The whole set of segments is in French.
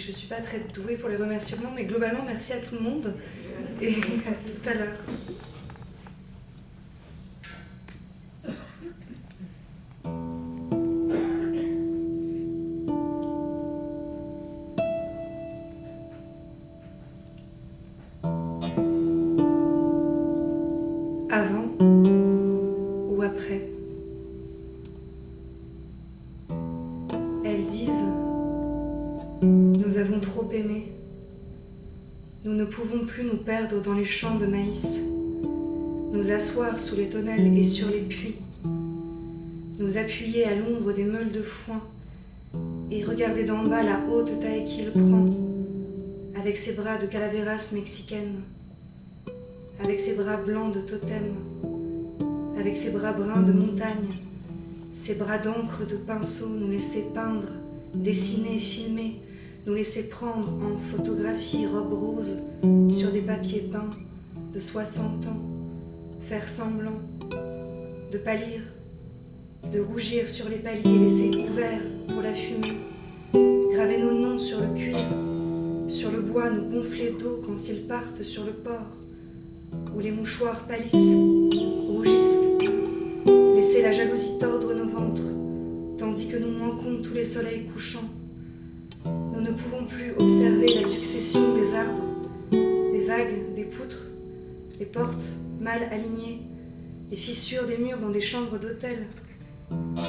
je suis pas très douée pour les remerciements, mais globalement, merci à tout le monde et à tout à l'heure. Avant ou après. Elles disent, nous avons trop aimé. Nous ne pouvons plus nous perdre dans les champs de maïs, nous asseoir sous les tonnelles et sur les puits, nous appuyer à l'ombre des meules de foin et regarder d'en bas la haute taille qu'il prend, avec ses bras de calaveras mexicaine, avec ses bras blancs de totem, avec ses bras bruns de montagne, ses bras d'encre de pinceau nous laisser peindre, dessiner, filmer, nous laisser prendre en photographie robe rose sur des papiers peints de 60 ans, faire semblant de pâlir, de rougir sur les paliers laissés ouverts pour la fumée, graver nos noms sur le cuir, sur le bois nous gonfler d'eau quand ils partent sur le port, où les mouchoirs pâlissent, rougissent, laisser la jalousie tordre nos ventres, tandis que nous manquons tous les soleils couchants. Nous ne pouvons plus observer la succession des arbres, des vagues, des poutres, les portes mal alignées, les fissures des murs dans des chambres d'hôtel.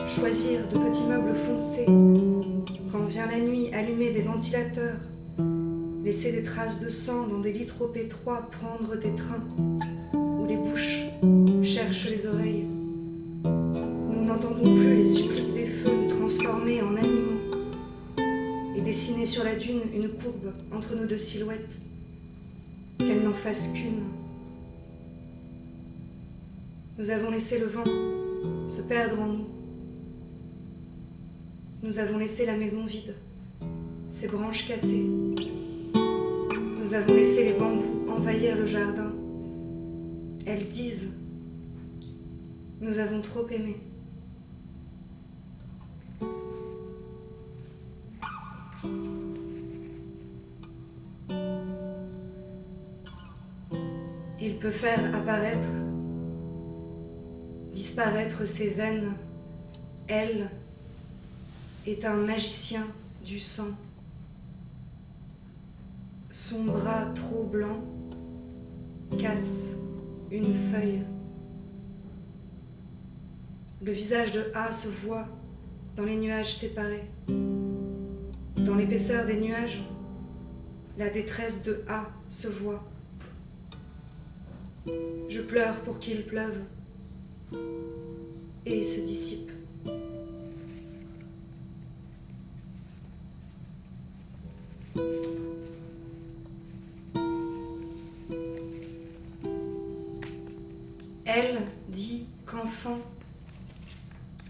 Choisir de petits meubles foncés, quand vient la nuit allumer des ventilateurs, laisser des traces de sang dans des lits trop étroits, prendre des trains, où les bouches cherchent les oreilles. Nous n'entendons plus les suppliques des feux nous transformer en animaux et dessiner sur la dune une courbe entre nos deux silhouettes, qu'elle n'en fasse qu'une. Nous avons laissé le vent se perdre en nous. Nous avons laissé la maison vide, ses branches cassées. Nous avons laissé les bambous envahir le jardin. Elles disent, nous avons trop aimé. Il peut faire apparaître, disparaître ses veines. Elle est un magicien du sang. Son bras trop blanc casse une feuille. Le visage de A se voit dans les nuages séparés. Dans l'épaisseur des nuages, la détresse de A se voit. Je pleure pour qu'il pleuve et il se dissipe. Elle dit qu'enfant,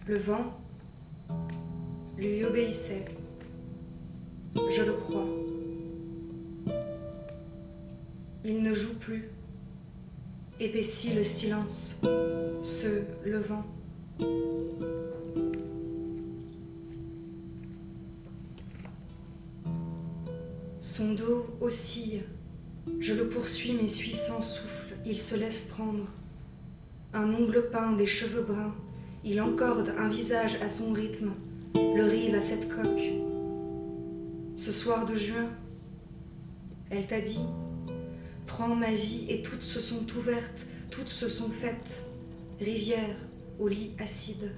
le vent lui obéissait. Je le crois. Il ne joue plus, épaissit le silence, se levant. Son dos oscille, je le poursuis mais suis sans souffle, il se laisse prendre. Un ongle peint, des cheveux bruns, il encorde un visage à son rythme, le rive à cette coque. Ce soir de juin, elle t'a dit, prends ma vie et toutes se sont ouvertes, toutes se sont faites, rivière au lit acide.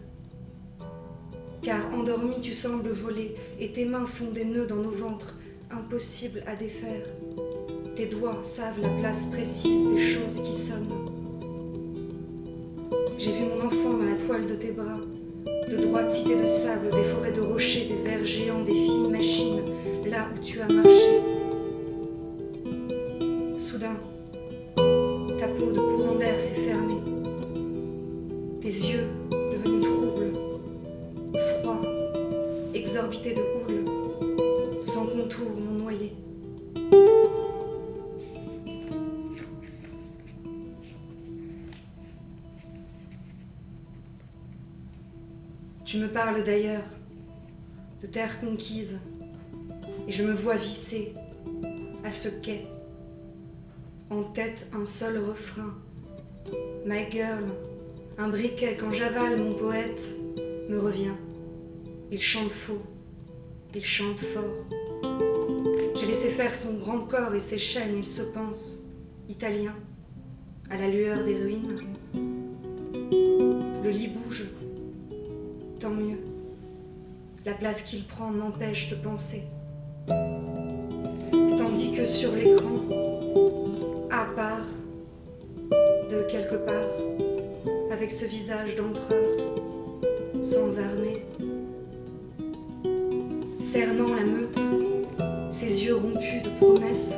Car endormi tu sembles voler et tes mains font des nœuds dans nos ventres, impossible à défaire. Tes doigts savent la place précise des choses qui sonnent. J'ai vu mon enfant dans la toile de tes bras, de droites cités de sable, des forêts de rochers, des vers géants, des fines machines, là où tu as marché. Soudain, ta peau de courant d'air s'est fermée. Tes yeux, devenus troubles, froids, exorbités de houle, sans contour, m'ont noyé. Tu me parles d'ailleurs, de terre conquise, et je me vois visser à ce quai. En tête un seul refrain. My girl, un briquet quand j'avale mon poète me revient. Il chante faux, il chante fort. J'ai laissé faire son grand corps et ses chaînes, il se pense italien, à la lueur des ruines. Le lit bouge, tant mieux. La place qu'il prend m'empêche de penser. Tandis que sur l'écran, à part, de quelque part, avec ce visage d'empereur, sans armée, cernant la meute, ses yeux rompus de promesses,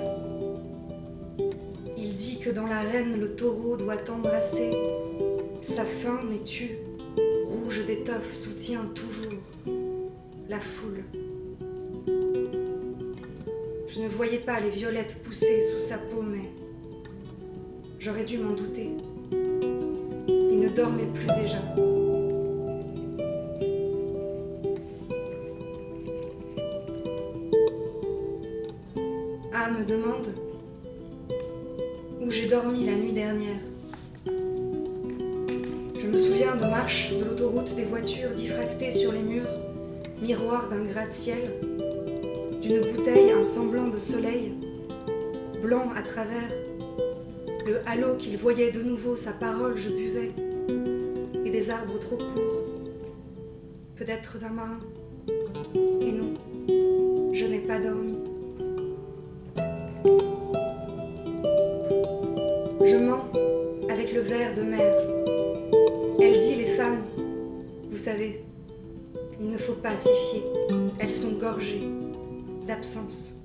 il dit que dans l'arène le taureau doit embrasser sa faim mais tue, rouge d'étoffe soutient toujours la foule. Je ne voyais pas les violettes pousser sous sa peau, mais j'aurais dû m'en douter. Il ne dormait plus déjà. Ah, me demande où j'ai dormi la nuit dernière. Je me souviens de marches de l'autoroute, des voitures diffractées sur les murs, miroir d'un gratte-ciel, d'une bouteille un semblant de soleil, blanc à travers, le halo qu'il voyait de nouveau, sa parole je buvais, et des arbres trop courts, peut-être d'un marin, et non, je n'ai pas dormi. Je mens avec le verre de mer. Elle dit les femmes, vous savez, il ne faut pas s'y fier, elles sont gorgées d'absence.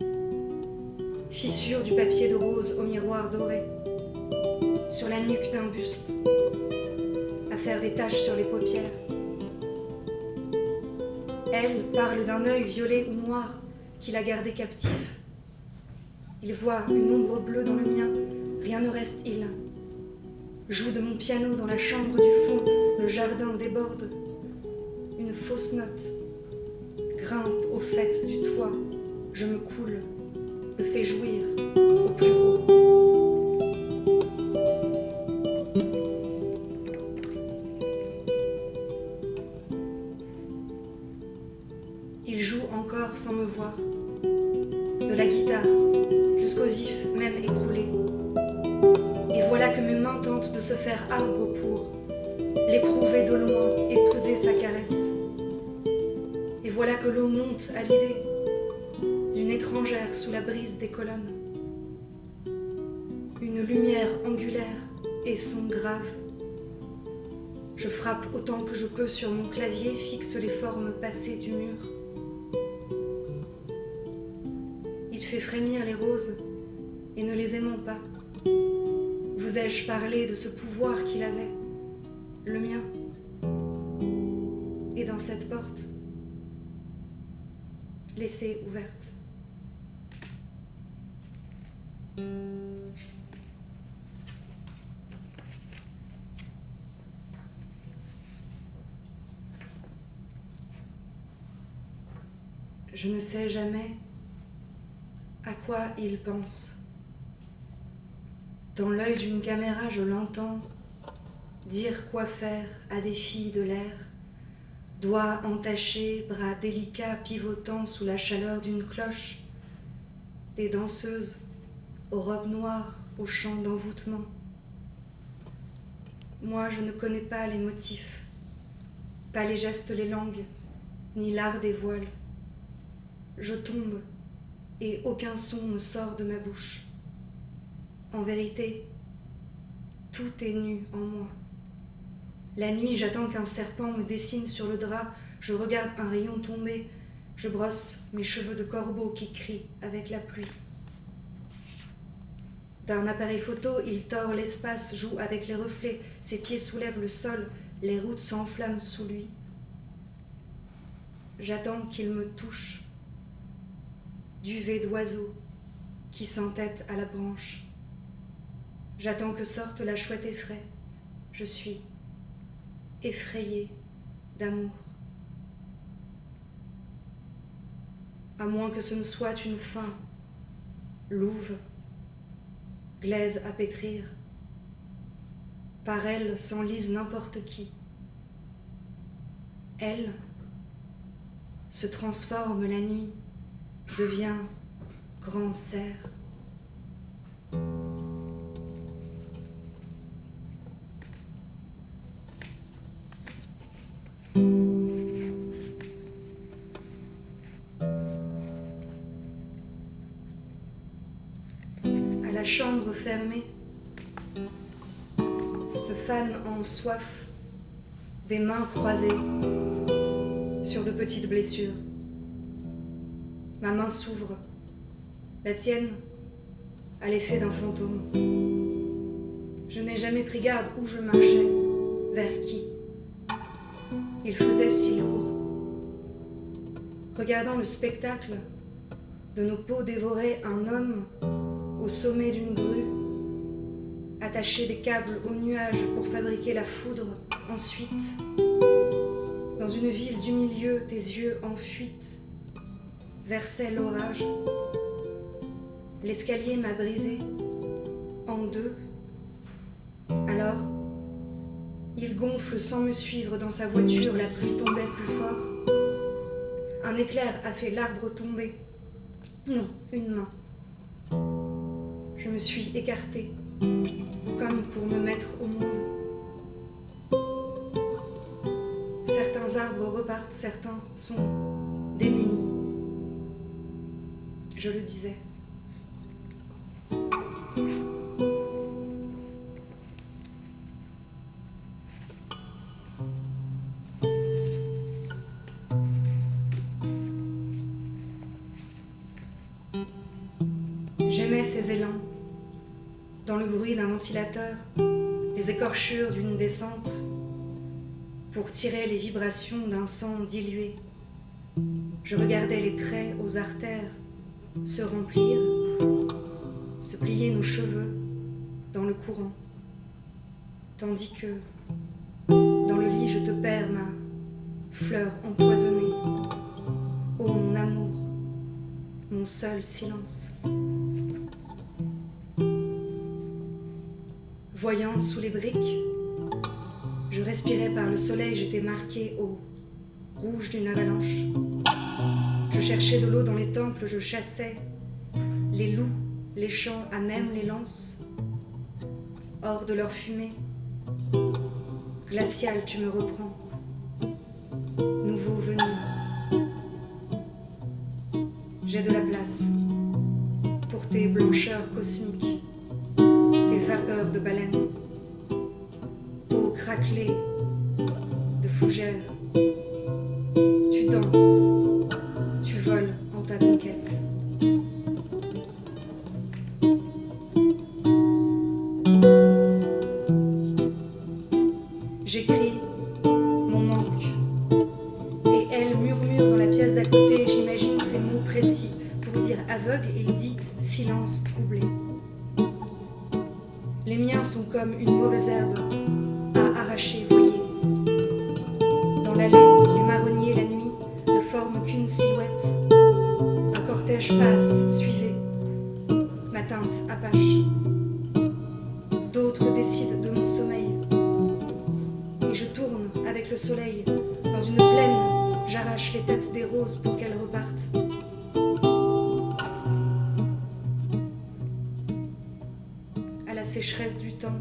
Fissure du papier de rose au miroir doré, sur la nuque d'un buste, à faire des taches sur les paupières. Elle parle d'un œil violet ou noir qui l'a gardé captif. Il voit une ombre bleue dans le mien, rien ne reste il. Joue de mon piano dans la chambre du fond, le jardin déborde. Une fausse note grimpe au faîte du toit, je me coule, le fais jouir au plus haut. Il joue encore sans me voir, de la guitare jusqu'aux ifs même écroulés. Et voilà que mes mains tentent de se faire arbre pour l'éprouver de loin, épouser sa caresse. Et voilà que l'eau monte à l'idée d'une étrangère sous la brise des colonnes. Une lumière angulaire et son grave. Je frappe autant que je peux sur mon clavier, fixe les formes passées du mur. Il fait frémir les roses et ne les aimant pas. Vous ai-je parlé de ce pouvoir qu'il avait, le mien, et dans cette porte, laissée ouverte. Je ne sais jamais à quoi il pense. Dans l'œil d'une caméra, je l'entends dire quoi faire à des filles de l'air, doigts entachés, bras délicats pivotant sous la chaleur d'une cloche, des danseuses aux robes noires, aux chants d'envoûtement. Moi, je ne connais pas les motifs, pas les gestes, les langues, ni l'art des voiles. Je tombe et aucun son ne sort de ma bouche. En vérité, tout est nu en moi. La nuit, j'attends qu'un serpent me dessine sur le drap, je regarde un rayon tomber, je brosse mes cheveux de corbeau qui crient avec la pluie. D'un appareil photo, il tord l'espace, joue avec les reflets, ses pieds soulèvent le sol, les routes s'enflamment sous lui. J'attends qu'il me touche. Duvet d'oiseau qui s'entête à la branche. J'attends que sorte la chouette effraie. Je suis effrayée d'amour. à moins que ce ne soit une faim, louve, glaise à pétrir. Par elle s'enlise n'importe qui. Elle se transforme la nuit, devient grand cerf. À la chambre fermée, se fanent en soif des mains croisées sur de petites blessures. Ma main s'ouvre, la tienne a l'effet d'un fantôme. Je n'ai jamais pris garde où je marchais, vers qui. Il faisait si lourd. Regardant le spectacle de nos peaux dévorer un homme au sommet d'une grue, attacher des câbles aux nuages pour fabriquer la foudre. Ensuite, dans une ville du milieu, tes yeux en fuite versaient l'orage. L'escalier m'a brisé en deux. Alors, il gonfle sans me suivre dans sa voiture, la pluie tombait plus fort. Un éclair a fait l'arbre tomber. Non, une main. Je me suis écartée, comme pour me mettre au monde. Certains arbres repartent, certains sont démunis. Je le disais. J'aimais ces élans, dans le bruit d'un ventilateur, les écorchures d'une descente, pour tirer les vibrations d'un sang dilué. Je regardais les traits aux artères se remplir, se plier nos cheveux dans le courant, tandis que, dans le lit, je te perds ma fleur empoisonnée. Ô mon amour, mon seul silence. Voyante sous les briques, je respirais par le soleil, j'étais marquée au rouge d'une avalanche. Je cherchais de l'eau dans les temples, je chassais les loups, les champs, à même les lances. Hors de leur fumée, glacial tu me reprends, nouveau venu. J'ai de la place pour tes blancheurs cosmiques, tes vapeurs de baleine, peau craquelée de fougères. Tu danses, tu voles en ta conquête. J'écris mon manque et elle murmure dans la pièce d'à côté. J'imagine ces mots précis pour dire aveugle et il dit silence troublé. Les miens sont comme une mauvaise herbe à arracher, voyez. Dans l'allée, les marronniers, la nuit, ne forment qu'une silhouette. Un cortège passe, suivez. Ma teinte apache. D'autres décident de mon sommeil. Et je tourne avec le soleil. Dans une plaine, j'arrache les têtes des roses pour qu'elles repartent. À la sécheresse du temps,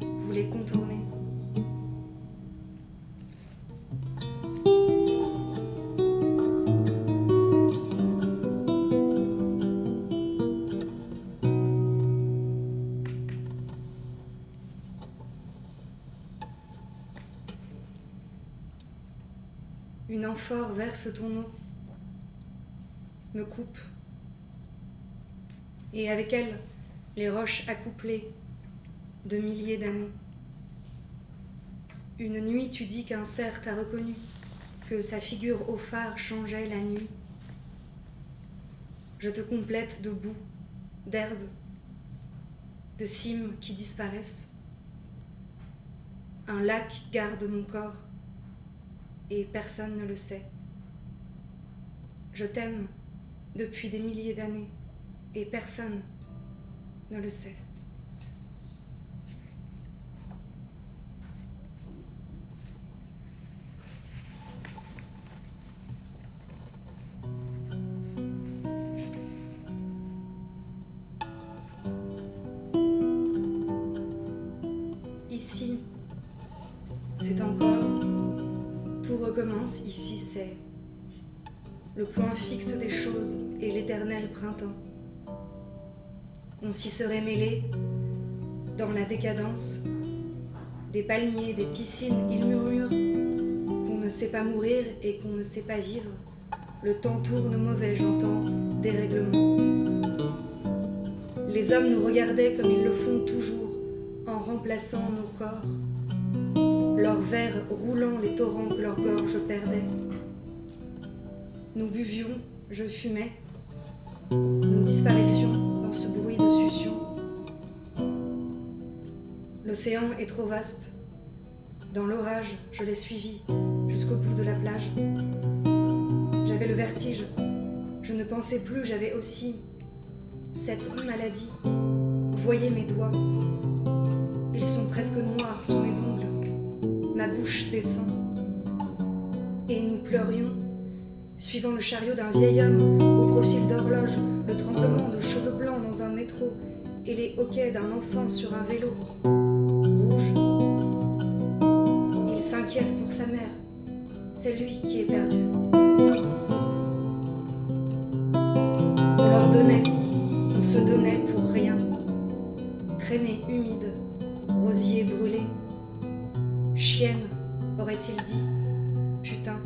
vous les contournez. Une amphore verse ton eau, me coupe, et avec elle, les roches accouplées de milliers d'années. Une nuit, tu dis qu'un cerf t'a reconnu, que sa figure au phare changeait la nuit. Je te complète de boue, d'herbes, de cimes qui disparaissent. Un lac garde mon corps, et personne ne le sait. Je t'aime depuis des milliers d'années et personne ne le sait. Ici, c'est encore, tout recommence, ici c'est le point fixe des choses et l'éternel printemps. On s'y serait mêlé, dans la décadence, des palmiers, des piscines, ils murmurent qu'on ne sait pas mourir et qu'on ne sait pas vivre. Le temps tourne mauvais, j'entends des règlements. Les hommes nous regardaient comme ils le font toujours, en remplaçant nos corps, leurs vers roulant les torrents que leur gorge perdait. Nous buvions, je fumais, nous disparaissions dans ce bruit de succion. L'océan est trop vaste. Dans l'orage, je l'ai suivi jusqu'au bout de la plage. J'avais le vertige. Je ne pensais plus, j'avais aussi cette maladie. Voyez mes doigts. Ils sont presque noirs sous mes ongles. Ma bouche descend. Et nous pleurions, suivant le chariot d'un vieil homme au profil d'horloge, le tremblement de cheveux blancs dans un métro et les hoquets d'un enfant sur un vélo rouge. Il s'inquiète pour sa mère. C'est lui qui est perdu. On leur donnait, on se donnait pour rien. Traînée humide, rosier brûlé. Chienne, aurait-il dit. Putain.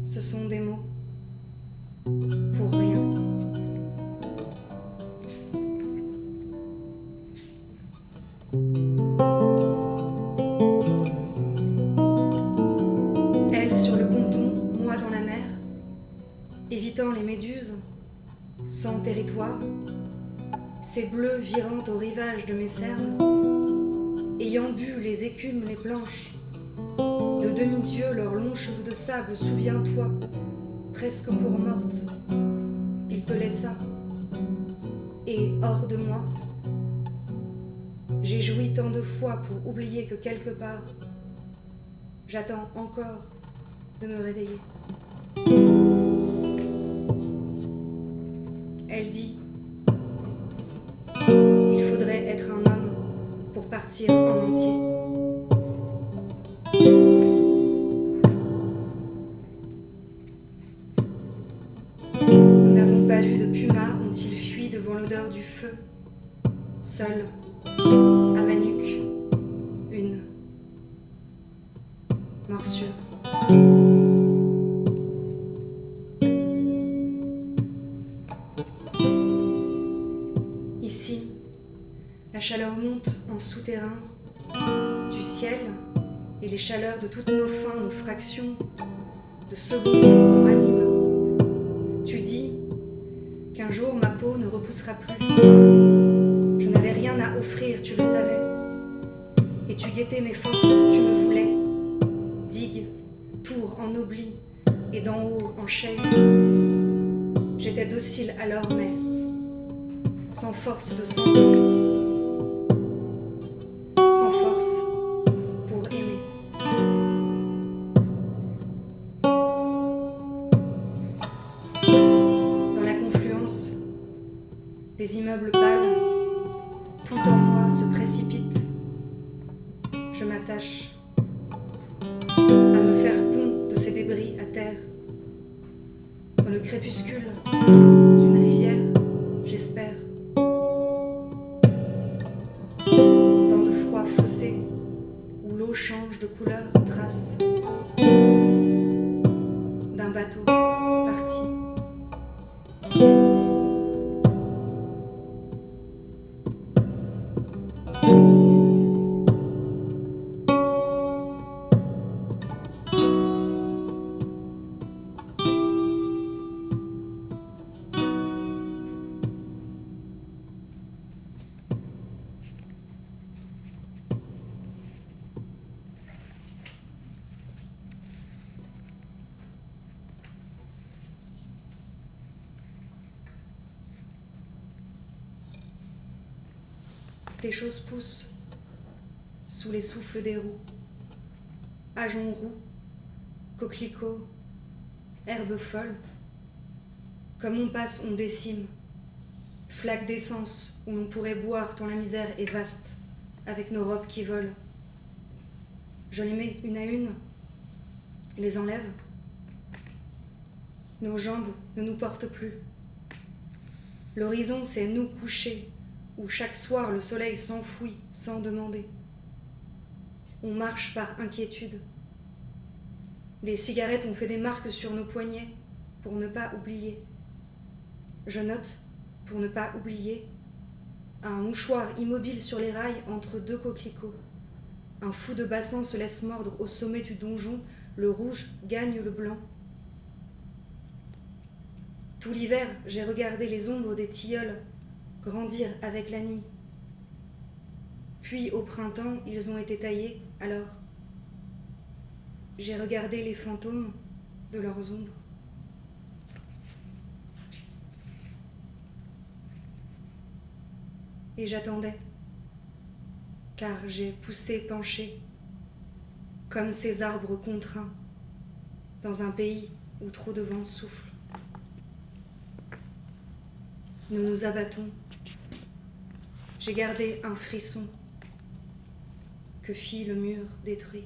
Ce sont des mots pour rien. Elle sur le ponton, moi dans la mer, évitant les méduses, sans territoire, ces bleus virant au rivage de mes cernes, ayant bu les écumes, les planches, de demi-dieux leurs longs cheveux de sable, souviens-toi, presque pour morte, il te laissa, et hors de moi, j'ai joui tant de fois pour oublier que quelque part, j'attends encore de me réveiller. Elle dit, il faudrait être un homme pour partir en entier. Nous n'avons pas vu de pumas, ont-ils fui devant l'odeur du feu. Seul, à ma nuque, une morsure. Ici, la chaleur monte en souterrain du ciel et les chaleurs de toutes nos fins, nos fractions de secondes qu'on ranime. Tu dis qu'un jour ma peau ne repoussera plus. Je n'avais rien à offrir, tu le savais. Et tu guettais mes forces, tu me voulais. Digue, tour en oubli et d'en haut en chahut. J'étais docile alors, mais sans force de sanglant, sans force pour aimer. Dans la confluence des immeubles pâles, tout en moi se précipite. Je m'attache à me faire pont de ces débris à terre. Dans le crépuscule d'une rivière, j'espère. Dans de froids fossés où l'eau change de couleur, trace d'un bateau parti. des choses poussent sous les souffles des roues. Ajoncs roux, coquelicots, herbes folles. Comme on passe, on décime. Flaque d'essence où l'on pourrait boire tant la misère est vaste, avec nos robes qui volent. Je les mets une à une, les enlève. Nos jambes ne nous portent plus. L'horizon, c'est nous couchés, où chaque soir le soleil s'enfouit sans demander. On marche par inquiétude. Les cigarettes ont fait des marques sur nos poignets pour ne pas oublier. Je note, pour ne pas oublier, un mouchoir immobile sur les rails entre deux coquelicots. Un fou de bassin se laisse mordre au sommet du donjon, le rouge gagne le blanc. Tout l'hiver, j'ai regardé les ombres des tilleuls grandir avec la nuit. Puis au printemps, ils ont été taillés, alors j'ai regardé les fantômes de leurs ombres. Et j'attendais, car j'ai poussé penché, comme ces arbres contraints, dans un pays où trop de vent souffle. Nous nous abattons. J'ai gardé un frisson que fit le mur détruit.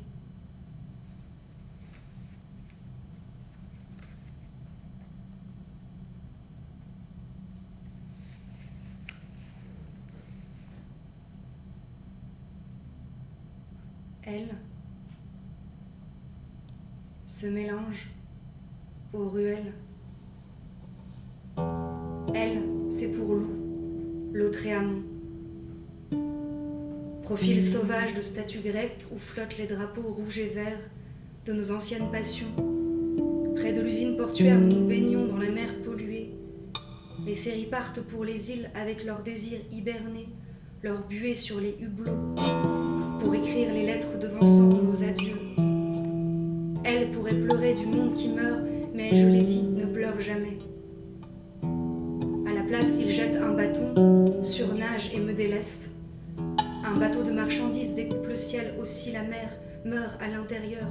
Elle se mélange aux ruelles. Elle, c'est pour loup, l'Autréamont. Profil sauvage de statues grecques où flottent les drapeaux rouges et verts de nos anciennes passions. Près de l'usine portuaire où nous baignons dans la mer polluée, les ferries partent pour les îles avec leurs désirs hibernés, leurs buées sur les hublots, pour écrire les lettres devançant nos adieux. Elle pourrait pleurer du monde qui meurt, mais je l'ai dit, ne pleure jamais. À la place, il jette un bâton, surnage et me délaisse. Un bateau de marchandises découpe le ciel, aussi la mer meurt à l'intérieur.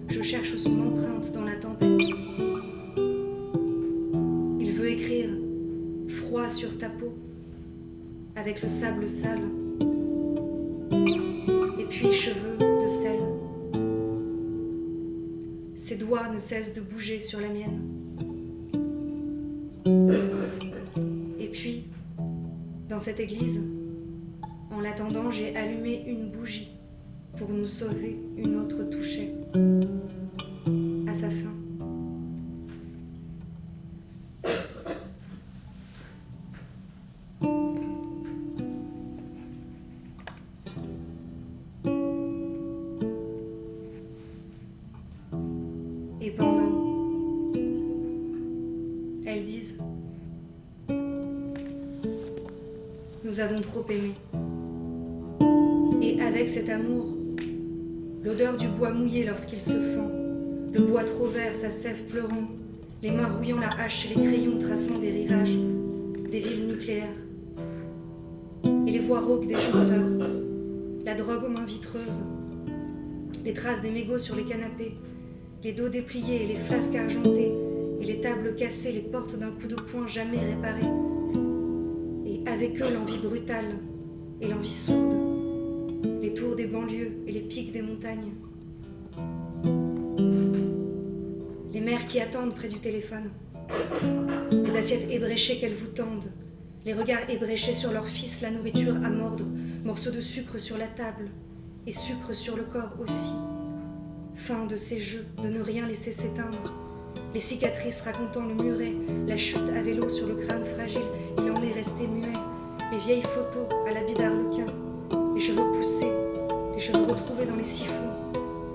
Je cherche son empreinte dans la tempête. Il veut écrire froid sur ta peau, avec le sable sale, et puis cheveux de sel. Ses doigts ne cessent de bouger sur la mienne. Et puis, dans cette église, en l'attendant, j'ai allumé une bougie pour nous sauver une autre touchée à sa fin. Et pendant, elles disent, nous avons trop aimé. Et avec cet amour, l'odeur du bois mouillé lorsqu'il se fend, le bois trop vert, sa sève pleurant, les mains rouillant la hache et les crayons traçant des rivages, des villes nucléaires, et les voix rauques des chanteurs, la drogue aux mains vitreuses, les traces des mégots sur les canapés, les dos dépliés et les flasques argentées, et les tables cassées, les portes d'un coup de poing jamais réparées, et avec eux l'envie brutale et l'envie sourde, les tours des banlieues et les pics des montagnes. Les mères qui attendent près du téléphone, les assiettes ébréchées qu'elles vous tendent, les regards ébréchés sur leurs fils, la nourriture à mordre, morceaux de sucre sur la table et sucre sur le corps aussi. Fin de ces jeux, de ne rien laisser s'éteindre. Les cicatrices racontant le muret, la chute à vélo sur le crâne fragile, il en est resté muet. Les vieilles photos à l'habit d'arlequin, les cheveux poussés, les cheveux retrouvés dans les siphons,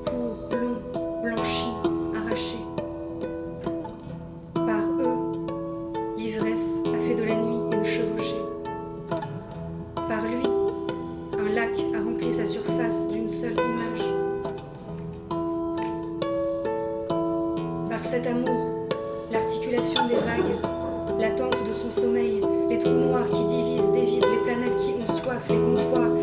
courts, longs, blanchis, arrachés. Par eux, l'ivresse a fait de la nuit une chevauchée. Par lui, un lac a rempli sa surface d'une seule image. Par cet amour, l'articulation des vagues, l'attente de son sommeil, les trous noirs qui divisent, dévident les planètes qui ont soif, les comptoirs,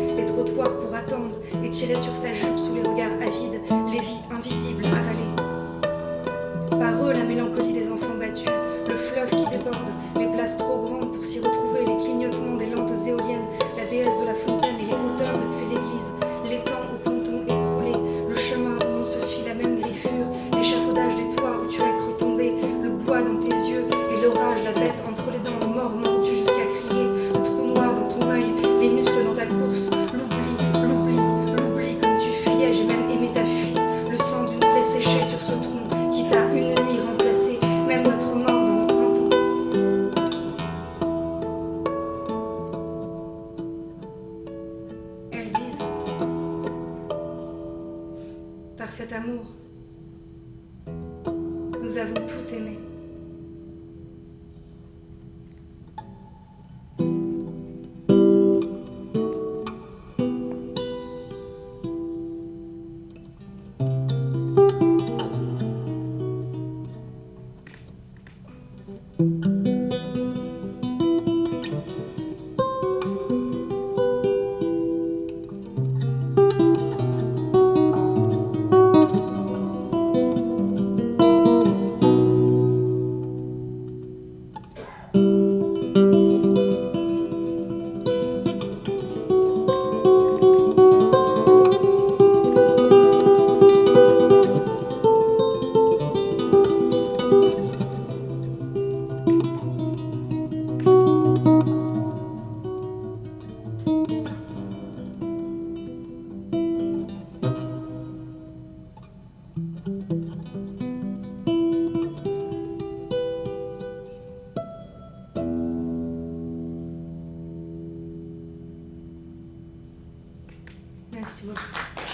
Merci beaucoup.